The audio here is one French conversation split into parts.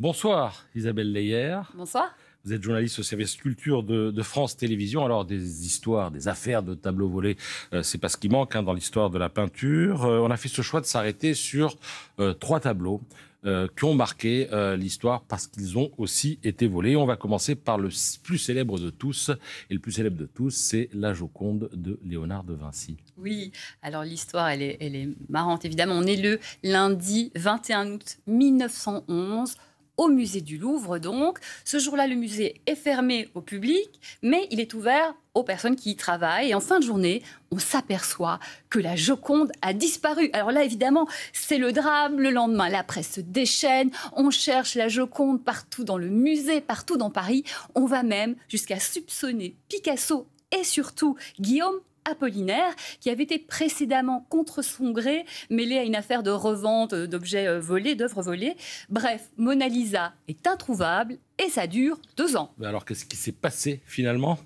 Bonsoir Isabelle Leyer. Bonsoir. Vous êtes journaliste au service culture de France Télévisions. Alors des histoires, des affaires de tableaux volés, c'est pas ce qui manque dans l'histoire de la peinture. On a fait ce choix de s'arrêter sur 3 tableaux qui ont marqué l'histoire parce qu'ils ont aussi été volés. On va commencer par le plus célèbre de tous. Et le plus célèbre de tous, c'est la Joconde de Léonard de Vinci. Oui, alors l'histoire, elle est marrante, évidemment. On est le lundi 21 août 1911, au musée du Louvre, donc. Ce jour-là, le musée est fermé au public, mais il est ouvert aux personnes qui y travaillent. Et en fin de journée, on s'aperçoit que la Joconde a disparu. Alors là, évidemment, c'est le drame. Le lendemain, la presse se déchaîne. On cherche la Joconde partout dans le musée, partout dans Paris. On va même jusqu'à soupçonner Picasso et surtout Guillaume Apollinaire, qui avait été précédemment contre son gré mêlé à une affaire de revente d'objets volés, d'œuvres volées. Bref, Mona Lisa est introuvable et ça dure 2 ans. Mais alors, qu'est-ce qui s'est passé finalement ?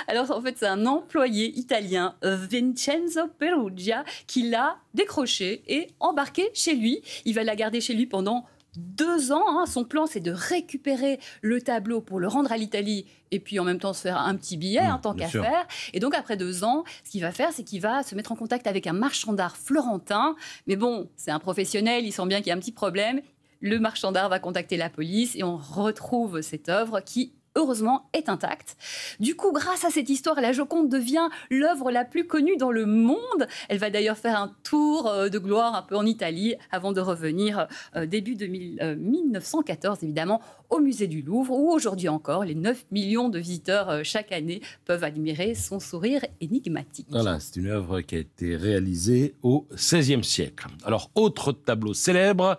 Alors, en fait, c'est un employé italien, Vincenzo Perugia, qui l'a décroché et embarqué chez lui. Il va la garder chez lui pendant 2 ans. Son plan, c'est de récupérer le tableau pour le rendre à l'Italie et puis en même temps se faire un petit billet, tant qu'à faire. Et donc, après 2 ans, ce qu'il va faire, c'est qu'il va se mettre en contact avec un marchand d'art florentin. Mais bon, c'est un professionnel, il sent bien qu'il y a un petit problème. Le marchand d'art va contacter la police et on retrouve cette œuvre qui, heureusement, est intacte. Du coup, grâce à cette histoire, la Joconde devient l'œuvre la plus connue dans le monde. Elle va d'ailleurs faire un tour de gloire un peu en Italie avant de revenir début 1914, évidemment, au musée du Louvre, où aujourd'hui encore, les 9 millions de visiteurs chaque année peuvent admirer son sourire énigmatique. Voilà, c'est une œuvre qui a été réalisée au XVIe siècle. Alors, autre tableau célèbre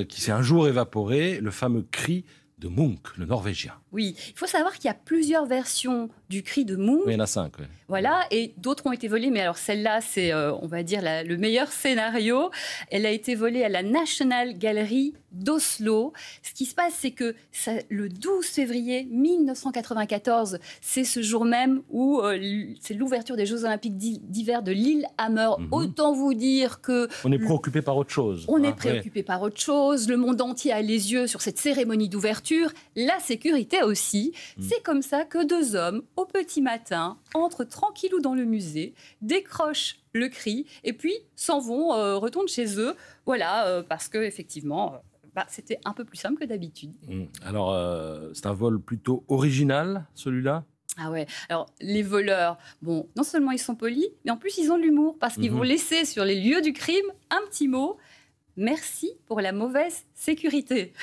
qui s'est un jour évaporé, le fameux Cri de Munch, le Norvégien. Oui, il faut savoir qu'il y a plusieurs versions du Cri de Munch. Oui, il y en a 5. Oui. Voilà, et d'autres ont été volées, mais alors celle-là, c'est, on va dire, le meilleur scénario. Elle a été volée à la National Gallery d'Oslo. Ce qui se passe, c'est que le 12 février 1994, c'est ce jour même où c'est l'ouverture des Jeux Olympiques d'hiver de Lillehammer. Autant vous dire que... On est préoccupé par autre chose. On est préoccupé par autre chose. Le monde entier a les yeux sur cette cérémonie d'ouverture. La sécurité aussi. C'est comme ça que 2 hommes, au petit matin, entrent tranquillou dans le musée, décrochent le Cri et puis s'en vont, retournent chez eux. Voilà, parce qu'effectivement, c'était un peu plus simple que d'habitude. Alors, c'est un vol plutôt original, celui-là ? Ah ouais, alors les voleurs, bon, non seulement ils sont polis, mais en plus ils ont de l'humour parce qu'ils vont laisser sur les lieux du crime un petit mot. Merci pour la mauvaise sécurité.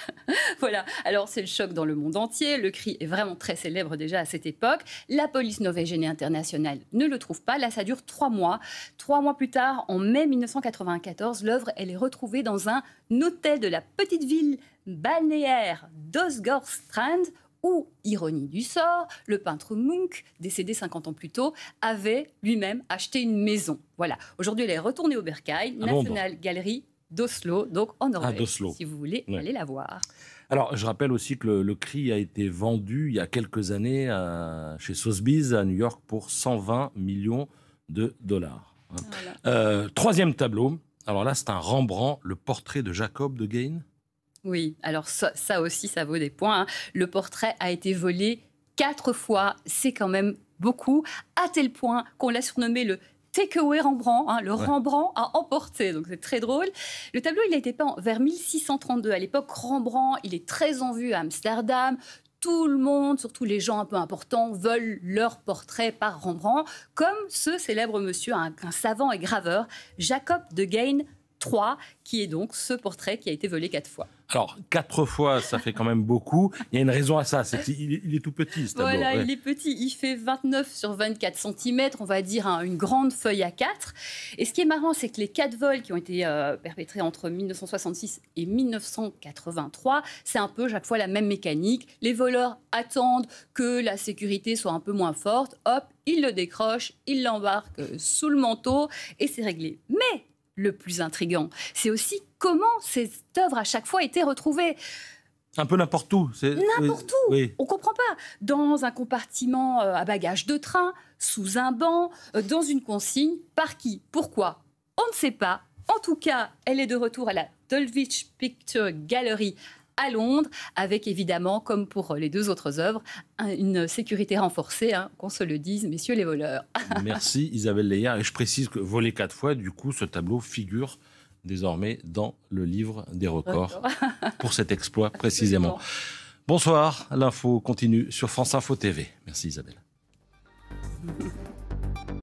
Voilà, alors c'est le choc dans le monde entier. Le Cri est vraiment très célèbre déjà à cette époque. La police norvégienne et internationale ne le trouve pas. Là, ça dure 3 mois. 3 mois plus tard, en mai 1994, l'œuvre, elle est retrouvée dans un hôtel de la petite ville balnéaire d'Åsgårdstrand où, ironie du sort, le peintre Munch, décédé 50 ans plus tôt, avait lui-même acheté une maison. Voilà, aujourd'hui, elle est retournée au Bercail, National Gallery d'Oslo, donc en Norvège, si vous voulez aller la voir. Alors, je rappelle aussi que le Cri a été vendu il y a quelques années chez Sotheby's à New York pour 120 millions de dollars. Voilà. 3e tableau, alors là, c'est un Rembrandt, le portrait de Jacob de Gane. Oui, alors ça aussi, ça vaut des points. Le portrait a été volé 4 fois, c'est quand même beaucoup, à tel point qu'on l'a surnommé le Takeaway Rembrandt, le Rembrandt à emporter, donc c'est très drôle. Le tableau, il a été peint vers 1632. À l'époque, Rembrandt, il est très en vue à Amsterdam. Tout le monde, surtout les gens un peu importants, veulent leur portrait par Rembrandt, comme ce célèbre monsieur, un savant et graveur, Jacob de Gane III, qui est donc ce portrait qui a été volé 4 fois. Alors, 4 fois, ça fait quand même beaucoup. Il y a une raison à ça, c'est qu'il est tout petit, ce tableau. Voilà, il est petit. Il fait 29 sur 24 cm, on va dire une grande feuille à 4. Et ce qui est marrant, c'est que les 4 vols qui ont été perpétrés entre 1966 et 1983, c'est un peu chaque fois la même mécanique. Les voleurs attendent que la sécurité soit un peu moins forte. Hop, ils le décrochent, ils l'embarquent sous le manteau et c'est réglé. Mais le plus intriguant, c'est aussi comment cette œuvre à chaque fois a été retrouvée. Un peu n'importe où. N'importe où. Oui. On ne comprend pas. Dans un compartiment à bagages de train, sous un banc, dans une consigne. Par qui? Pourquoi? On ne sait pas. En tout cas, elle est de retour à la Dulwich Picture Gallery à Londres, avec évidemment, comme pour les 2 autres œuvres, une sécurité renforcée, hein, qu'on se le dise, messieurs les voleurs. Merci Isabelle Leillard. Et je précise que voler 4 fois, du coup, ce tableau figure désormais dans le livre des records pour cet exploit précisément. Bonsoir, l'info continue sur France Info TV. Merci Isabelle.